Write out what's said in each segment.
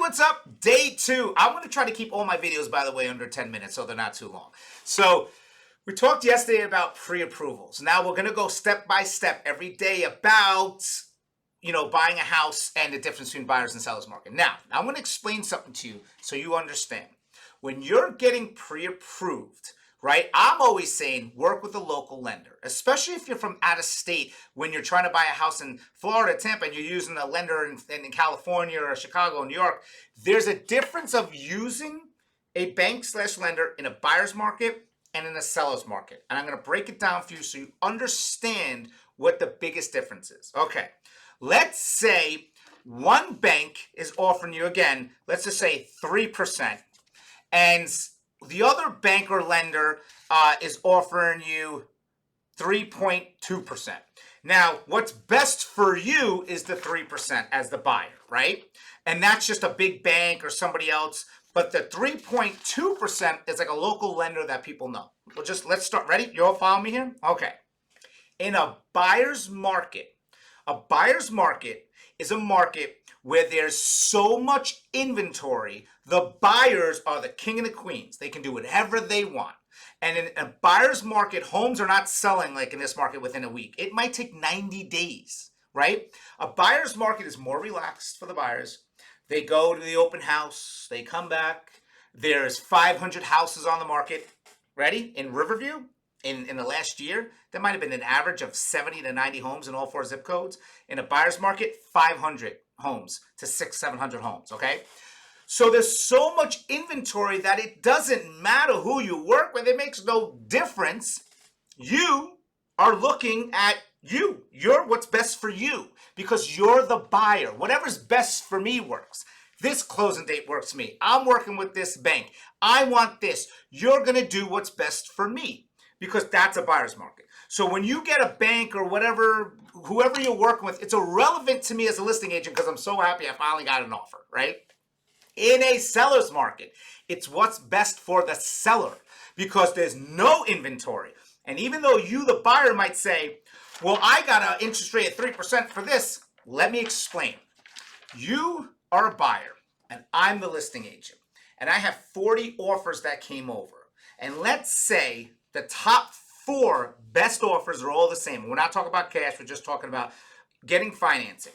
what's up? Day 2. I'm going to try to keep all my videos, by the way, under 10 minutes so they're not too long. So we talked yesterday about pre-approvals. Now we're going to go step by step every day about, buying a house and the difference between buyers and sellers market. Now, I'm going to explain something to you so you understand. When you're getting pre-approved, right, I'm always saying work with a local lender, especially if you're from out of state. When you're trying to buy a house in Florida, Tampa, and you're using a lender in California or Chicago, New York, there's a difference of using a bank/lender in a buyer's market and in a seller's market. And I'm going to break it down for you so you understand what the biggest difference is. Okay, let's say one bank is offering you, again, let's just say 3%. And the other bank or lender is offering you 3.2%. Now, what's best for you is the 3% as the buyer, right? And that's just a big bank or somebody else. But the 3.2% is like a local lender that people know. Let's start. Ready? You all follow me here? Okay. In a buyer's market is a market where there's so much inventory. The buyers are the king and the queens. They can do whatever they want. And in a buyer's market, homes are not selling like in this market within a week. It might take 90 days, right? A buyer's market is more relaxed for the buyers. They go to the open house. They come back. There's 500 houses on the market. Ready? In Riverview, in the last year, there might have been an average of 70 to 90 homes in all 4 zip codes. In a buyer's market, 500 homes to 700 homes, okay? So there's so much inventory that it doesn't matter who you work with. It makes no difference. You are looking at you. You're what's best for you because you're the buyer. Whatever's best for me works. This closing date works for me. I'm working with this bank. I want this. You're going to do what's best for me because that's a buyer's market. So when you get a bank or whatever, whoever you're working with, it's irrelevant to me as a listing agent because I'm so happy I finally got an offer, right? In a seller's market, it's what's best for the seller because there's no inventory. And even though you, the buyer, might say, well, I got an interest rate of 3% for this, let me explain. You are a buyer and I'm the listing agent. And I have 40 offers that came over. And let's say the top 4 best offers are all the same. We're not talking about cash. We're just talking about getting financing.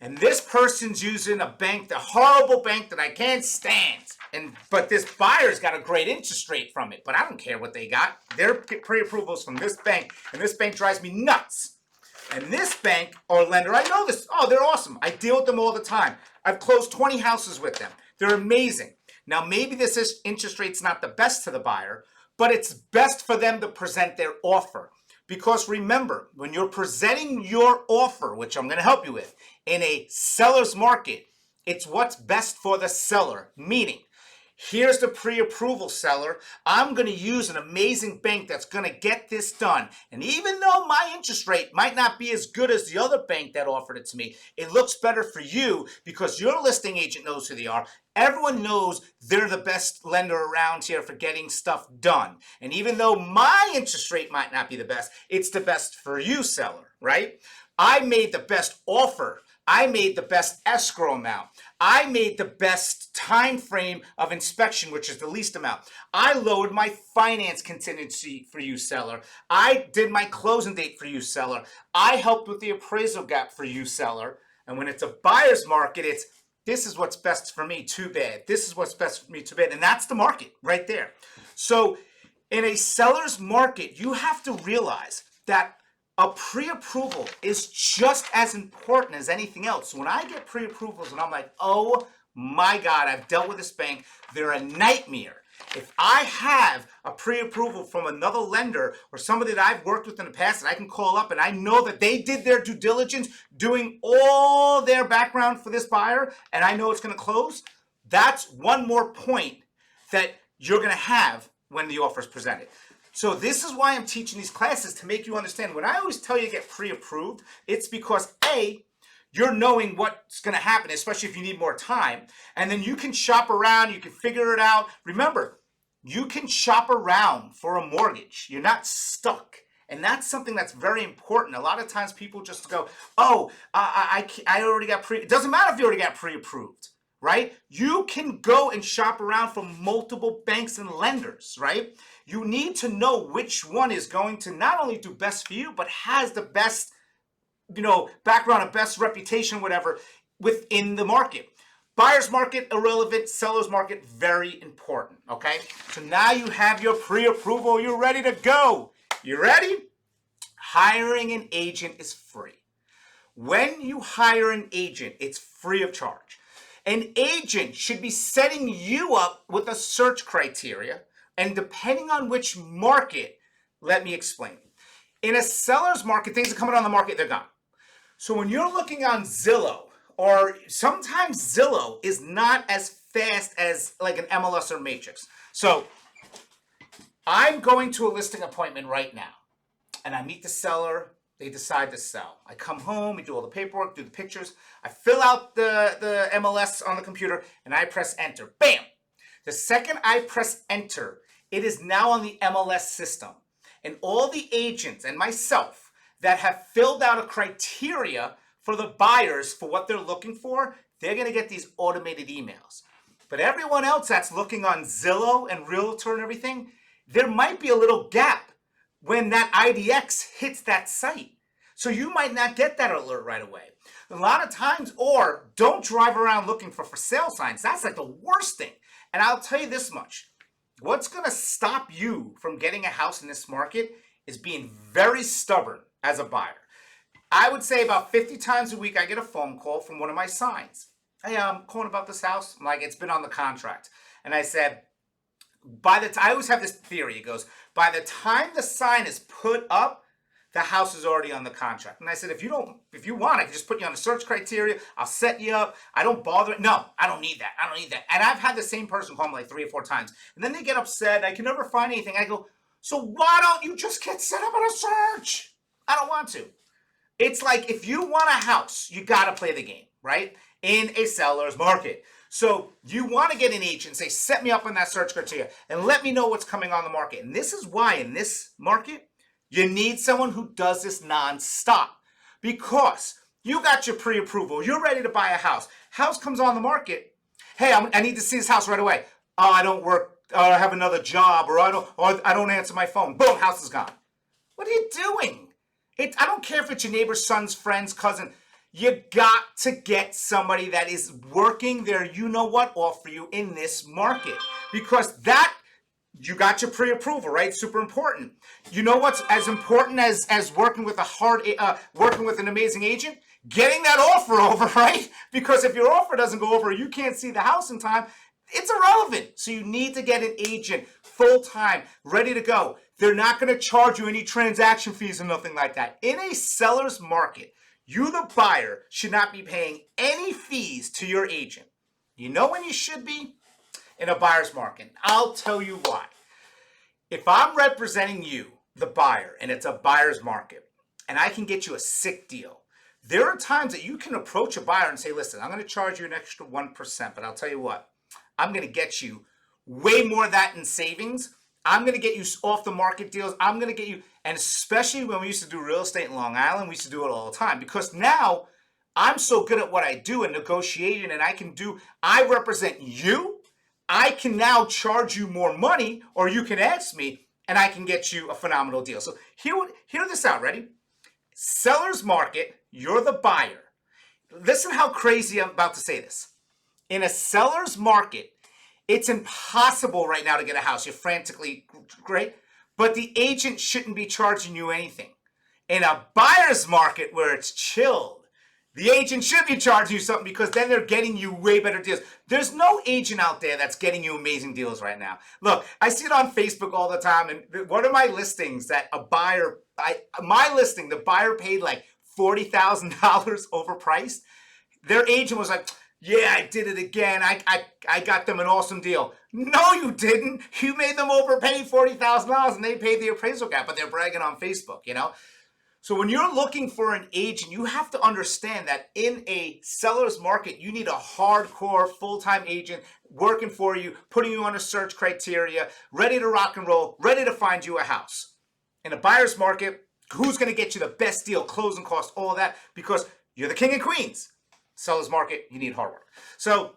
And this person's using a bank, the horrible bank that I can't stand. But this buyer's got a great interest rate from it. But I don't care what they got. Their pre-approvals from this bank. And this bank drives me nuts. And this bank or lender, I know this. Oh, they're awesome. I deal with them all the time. I've closed 20 houses with them. They're amazing. Now, maybe this interest rate's not the best to the buyer, but it's best for them to present their offer. Because remember, when you're presenting your offer, which I'm going to help you with, in a seller's market, it's what's best for the seller. Meaning, here's the pre-approval seller. I'm going to use an amazing bank that's going to get this done. And even though my interest rate might not be as good as the other bank that offered it to me, it looks better for you because your listing agent knows who they are. Everyone knows they're the best lender around here for getting stuff done. And even though my interest rate might not be the best, it's the best for you, seller, right? I made the best offer. I made the best escrow amount. I made the best time frame of inspection, which is the least amount. I lowered my finance contingency for you, seller. I did my closing date for you, seller. I helped with the appraisal gap for you, seller. And when it's a buyer's market, it's this is what's best for me, too bad. This is what's best for me, too bad. And that's the market right there. So in a seller's market, you have to realize that a pre-approval is just as important as anything else. When I get pre-approvals and I'm like, oh my God, I've dealt with this bank. They're a nightmare. If I have a pre-approval from another lender or somebody that I've worked with in the past that I can call up and I know that they did their due diligence doing all their background for this buyer and I know it's going to close, that's one more point that you're going to have when the offer is presented. So this is why I'm teaching these classes, to make you understand. When I always tell you to get pre-approved, it's because A, you're knowing what's going to happen, especially if you need more time. And then you can shop around, you can figure it out. Remember, you can shop around for a mortgage. You're not stuck. And that's something that's very important. A lot of times people just go, oh, I already got it doesn't matter if you already got pre-approved, right? You can go and shop around from multiple banks and lenders, right? You need to know which one is going to not only do best for you, but has the best, background and best reputation, whatever, within the market. Buyer's market, irrelevant. Seller's market, very important, okay? So now you have your pre-approval. You're ready to go. You ready? Hiring an agent is free. When you hire an agent, it's free of charge. An agent should be setting you up with a search criteria, and depending on which market, let me explain. In a seller's market, things are coming on the market, they're gone. So when you're looking on Zillow, or sometimes Zillow is not as fast as like an MLS or Matrix. So I'm going to a listing appointment right now, and I meet the seller. They decide to sell. I come home, we do all the paperwork, do the pictures. I fill out the MLS on the computer, and I press enter. Bam! The second I press enter, it is now on the MLS system. And all the agents and myself that have filled out a criteria for the buyers for what they're looking for, they're going to get these automated emails. But everyone else that's looking on Zillow and Realtor and everything, there might be a little gap when that IDX hits that site. So you might not get that alert right away. A lot of times, or don't drive around looking for sale signs. That's like the worst thing. And I'll tell you this much. What's going to stop you from getting a house in this market is being very stubborn as a buyer. I would say about 50 times a week I get a phone call from one of my signs. Hey, I'm calling about this house. I'm like, it's been on the contract. And I said, I always have this theory. It goes, by the time the sign is put up, the house is already on the contract. And I said, if you want, I can just put you on the search criteria. I'll set you up. I don't bother. No, I don't need that. I don't need that. And I've had the same person call me like 3 or 4 times. And then they get upset. I can never find anything. I go, so why don't you just get set up on a search? I don't want to. It's like, if you want a house, you got to play the game, right? In a seller's market. So you want to get an agent, say, set me up on that search criteria and let me know what's coming on the market. And this is why in this market, you need someone who does this nonstop, because you got your pre-approval. You're ready to buy a house. House comes on the market. Hey, I need to see this house right away. Oh, I don't work. I have another job, or I don't answer my phone. Boom, house is gone. What are you doing? I don't care if it's your neighbor's son's friend's cousin. You got to get somebody that is working their you-know-what off for you in this market, because that, you got your pre-approval, right? Super important. You know what's as important as working with working with an amazing agent? Getting that offer over, right? Because if your offer doesn't go over, you can't see the house in time, it's irrelevant. So you need to get an agent full-time, ready to go. They're not going to charge you any transaction fees or nothing like that. In a seller's market, you, the buyer, should not be paying any fees to your agent. You know when you should be? In a buyer's market. I'll tell you why. If I'm representing you, the buyer, and it's a buyer's market, and I can get you a sick deal, there are times that you can approach a buyer and say, listen, I'm going to charge you an extra 1%, but I'll tell you what, I'm going to get you way more of that in savings. I'm going to get you off the market deals. I'm going to get you, and especially when we used to do real estate in Long Island, we used to do it all the time, because now I'm so good at what I do in negotiation, and I represent you. I can now charge you more money, or you can ask me, and I can get you a phenomenal deal. So hear this out. Ready? Seller's market, you're the buyer. Listen how crazy I'm about to say this. In a seller's market, it's impossible right now to get a house. You're frantically great, but the agent shouldn't be charging you anything. In a buyer's market where it's chilled, the agent should be charging you something, because then they're getting you way better deals. There's no agent out there that's getting you amazing deals right now. Look, I see it on Facebook all the time, and one of my listings that the buyer paid like $40,000 overpriced. Their agent was like, yeah, I did it again. I got them an awesome deal. No, you didn't. You made them overpay $40,000 and they paid the appraisal gap, but they're bragging on Facebook, you know? So when you're looking for an agent, you have to understand that in a seller's market, you need a hardcore full-time agent working for you, putting you on a search criteria, ready to rock and roll, ready to find you a house. In a buyer's market, who's going to get you the best deal, closing costs, all of that, because you're the king and queens. Seller's market, you need hard work. So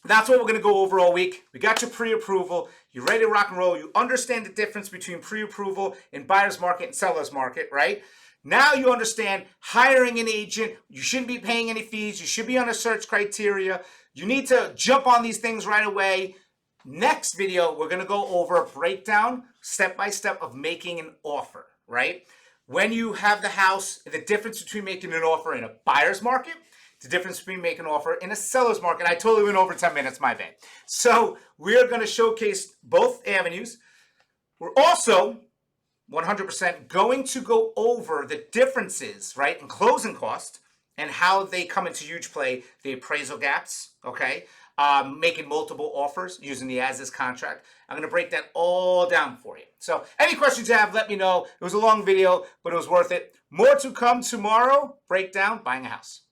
That's what we're going to go over all week. We got your pre-approval. You're ready to rock and roll. You understand the difference between pre-approval and buyer's market and seller's market, right? Now you understand hiring an agent. You shouldn't be paying any fees. You should be on a search criteria. You need to jump on these things right away. Next video, we're going to go over a breakdown, step by step, of making an offer, right? When you have the house, the difference between making an offer in a buyer's market, the difference between making an offer in a seller's market. I totally went over 10 minutes, my bad. So we're going to showcase both avenues. We're also 100% going to go over the differences, right, in closing cost and how they come into huge play, the appraisal gaps, okay, making multiple offers using the as-is contract. I'm going to break that all down for you. So any questions you have, let me know. It was a long video, but it was worth it. More to come tomorrow. Breakdown, buying a house.